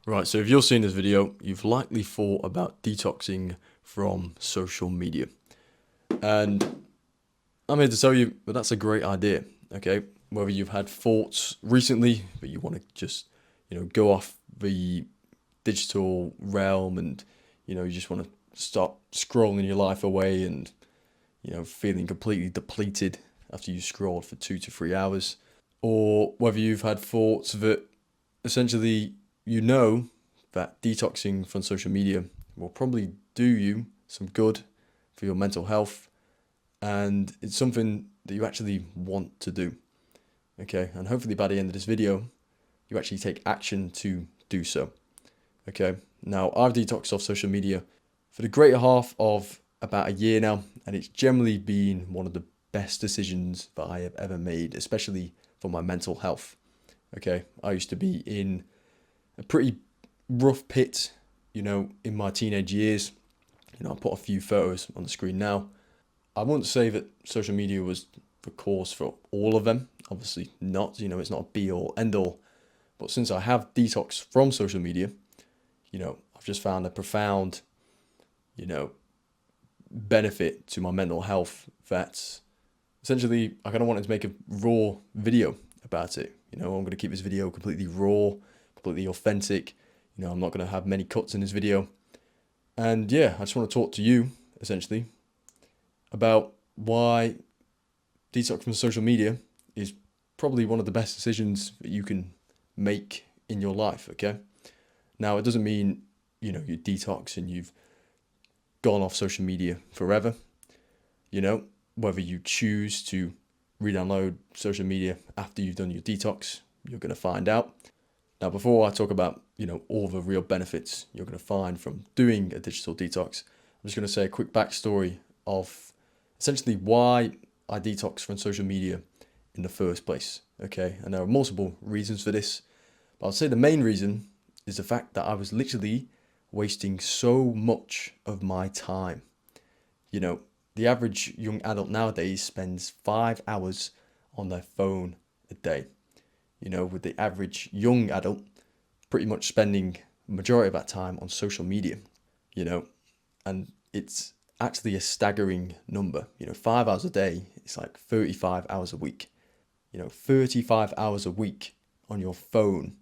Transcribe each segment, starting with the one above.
Right, so if you're seeing this video, you've likely thought about detoxing from social media. And I'm here to tell you that that's a great idea, okay? Whether you've had thoughts recently, but you want to just, go off the digital realm and, you just want to stop scrolling your life away and, feeling completely depleted after you scrolled for 2 to 3 hours. Or whether you've had thoughts that essentially you know that detoxing from social media will probably do you some good for your mental health, and it's something that you actually want to do. Okay, and hopefully by the end of this video, you actually take action to do so. Okay, now I've detoxed off social media for the greater half of about a year now, and it's generally been one of the best decisions that I have ever made, especially for my mental health. Okay, I used to be in a pretty rough pit, in my teenage years. I'll put a few photos on the screen now. I wouldn't say that social media was the cause for all of them. Obviously not, it's not a be all end all. But since I have detoxed from social media, I've just found a profound, benefit to my mental health that essentially I kind of wanted to make a raw video about it. I'm going to keep this video completely raw, completely authentic. I'm not going to have many cuts in this video. And yeah, I just want to talk to you essentially about why detox from social media is probably one of the best decisions that you can make in your life, okay? Now, it doesn't mean, you detox and you've gone off social media forever. Whether you choose to re-download social media after you've done your detox, you're going to find out. Now, before I talk about, all the real benefits you're going to find from doing a digital detox, I'm just going to say a quick backstory of essentially why I detox from social media in the first place. Okay, and there are multiple reasons for this, but I'll say the main reason is the fact that I was literally wasting so much of my time. The average young adult nowadays spends 5 hours on their phone a day. With the average young adult pretty much spending the majority of that time on social media, and it's actually a staggering number. 5 hours a day, it's like 35 hours a week. 35 hours a week on your phone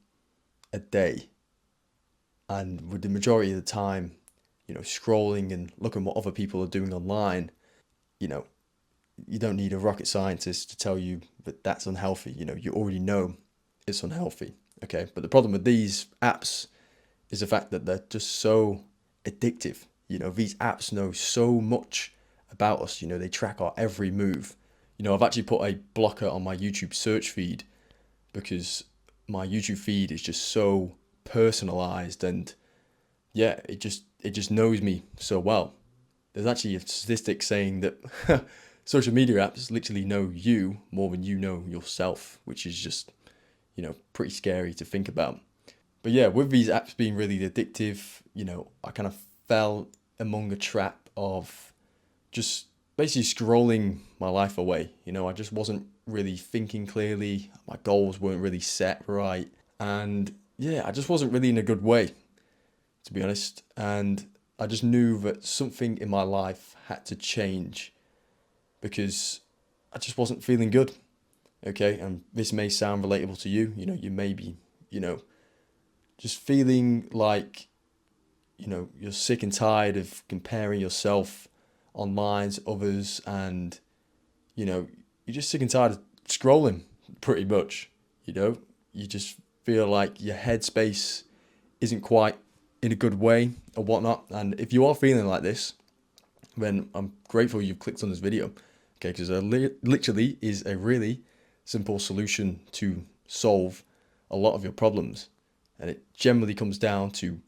a day. And with the majority of the time, scrolling and looking what other people are doing online, you don't need a rocket scientist to tell you that that's unhealthy. You already know it's unhealthy. Okay, but the problem with these apps is the fact that they're just so addictive. These apps know so much about us. They track our every move. I've actually put a blocker on my YouTube search feed because my YouTube feed is just so personalized, and yeah, it just knows me so well. There's actually a statistic saying that social media apps literally know you more than you know yourself, which is just, pretty scary to think about. But yeah, with these apps being really addictive, I kind of fell among a trap of just basically scrolling my life away. I just wasn't really thinking clearly. My goals weren't really set right. And yeah, I just wasn't really in a good way, to be honest. And I just knew that something in my life had to change because I just wasn't feeling good. Okay, and this may sound relatable to you. You may be, just feeling like, you're sick and tired of comparing yourself online to others, and, you're just sick and tired of scrolling, pretty much. You just feel like your headspace isn't quite in a good way or whatnot. And if you are feeling like this, then I'm grateful you've clicked on this video, okay? Because there literally is a really simple solution to solve a lot of your problems, and it generally comes down to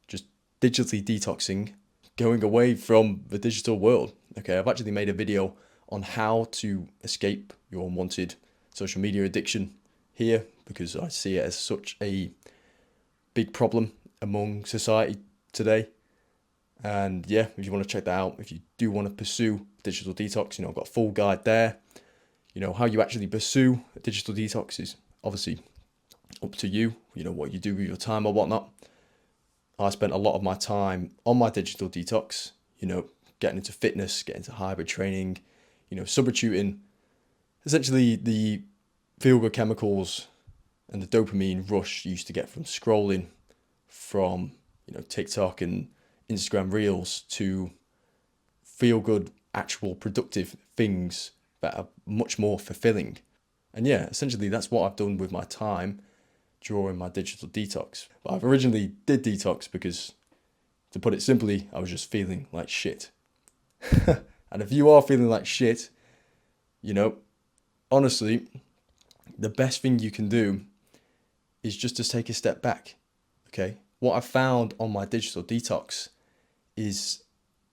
just digitally detoxing, going away from the digital world. Okay, I've actually made a video on how to escape your unwanted social media addiction here because I see it as such a big problem among society today. And yeah, if you want to check that out, if you do want to pursue digital detox, I've got a full guide there. How you actually pursue a digital detox is obviously up to you, what you do with your time or whatnot. I spent a lot of my time on my digital detox, getting into fitness, getting into hybrid training, substituting essentially the feel good chemicals and the dopamine rush you used to get from scrolling from, TikTok and Instagram reels to feel good, actual productive things that are much more fulfilling. And yeah, essentially that's what I've done with my time during my digital detox. But I've originally did detox because, to put it simply, I was just feeling like shit. And if you are feeling like shit, honestly, the best thing you can do is just to take a step back. Okay. What I found on my digital detox is,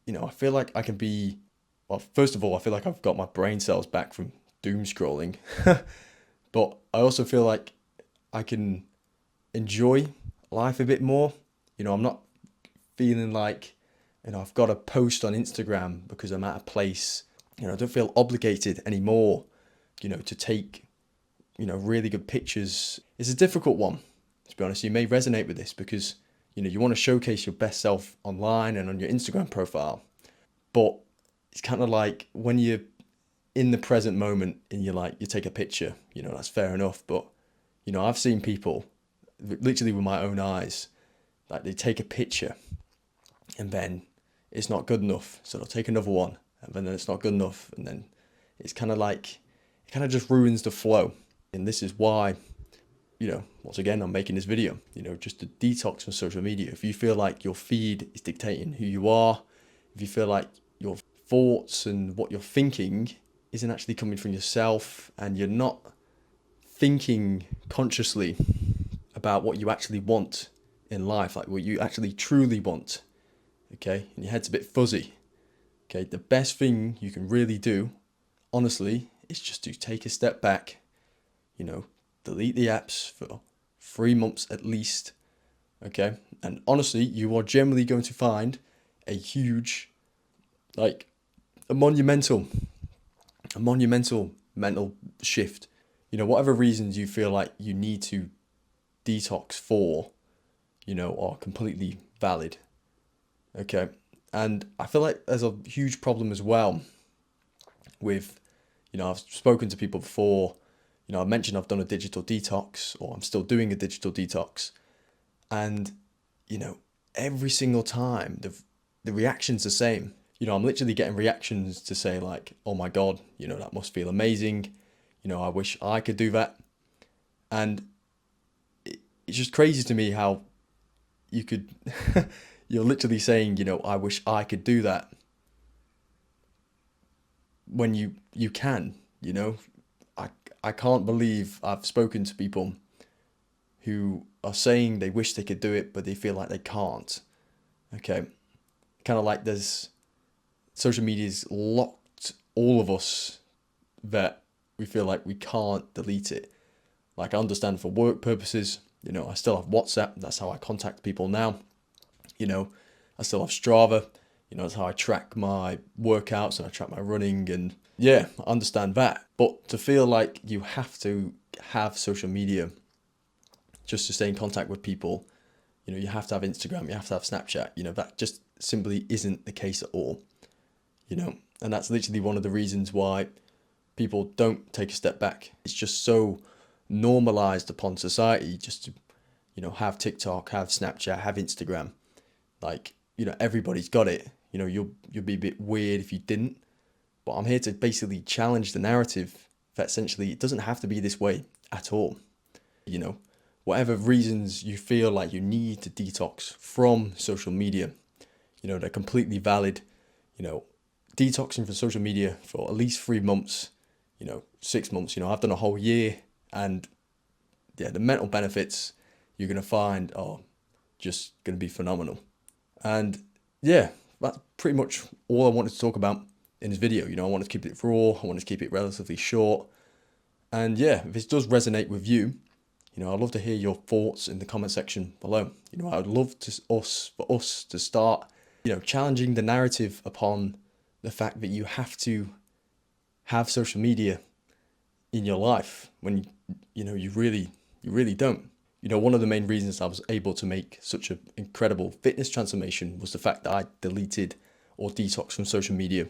I feel like I can be, well, first of all, I feel like I've got my brain cells back from doom scrolling. But I also feel like I can enjoy life a bit more. I'm not feeling like, I've got to post on Instagram because I'm at a place, I don't feel obligated anymore, to take, really good pictures. It's a difficult one, to be honest. You may resonate with this because, you want to showcase your best self online and on your Instagram profile. But it's kind of like when you're in the present moment and you take a picture, that's fair enough. But, I've seen people literally with my own eyes, like they take a picture and then it's not good enough. So they'll take another one and then it's not good enough. And then it's kind of like, it kind of just ruins the flow. And this is why, once again, I'm making this video, just to detox from social media. If you feel like your feed is dictating who you are, if you feel like your thoughts and what you're thinking isn't actually coming from yourself and you're not thinking consciously about what you actually want in life, like what you actually truly want, okay, and your head's a bit fuzzy, okay, the best thing you can really do, honestly, is just to take a step back, delete the apps for 3 months at least, okay, and honestly, you are generally going to find a huge, like, a monumental mental shift. Whatever reasons you feel like you need to detox for, are completely valid. Okay. And I feel like there's a huge problem as well with, I've spoken to people before, I mentioned I've done a digital detox or I'm still doing a digital detox. And, every single time the reaction's the same. I'm literally getting reactions to say like, oh my God, that must feel amazing. I wish I could do that. And it's just crazy to me how you could, you're literally saying, I wish I could do that when you can, I can't believe I've spoken to people who are saying they wish they could do it, but they feel like they can't. Okay. Kind of like there's social media's locked all of us that we feel like we can't delete it. Like I understand for work purposes, I still have WhatsApp. That's how I contact people now. I still have Strava. That's how I track my workouts and I track my running. And yeah, I understand that. But to feel like you have to have social media just to stay in contact with people, you have to have Instagram, you have to have Snapchat, that just simply isn't the case at all. And that's literally one of the reasons why people don't take a step back. It's just so normalized upon society just to, have TikTok, have Snapchat, have Instagram. Like, everybody's got it. You'll be a bit weird if you didn't. But I'm here to basically challenge the narrative that essentially it doesn't have to be this way at all. Whatever reasons you feel like you need to detox from social media, they're completely valid. Detoxing from social media for at least 3 months, 6 months, I've done a whole year, and yeah, the mental benefits you're going to find are just going to be phenomenal. And yeah, that's pretty much all I wanted to talk about in this video. I wanted to keep it raw, I wanted to keep it relatively short. And yeah, if this does resonate with you, I'd love to hear your thoughts in the comment section below. I would love for us to start, challenging the narrative upon the fact that you have to have social media in your life when you really don't. One of the main reasons I was able to make such an incredible fitness transformation was the fact that I deleted or detoxed from social media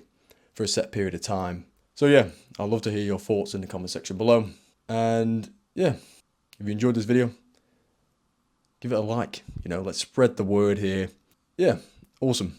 for a set period of time. So yeah, I'd love to hear your thoughts in the comment section below. And yeah, if you enjoyed this video, give it a like. Let's spread the word here. Yeah, awesome.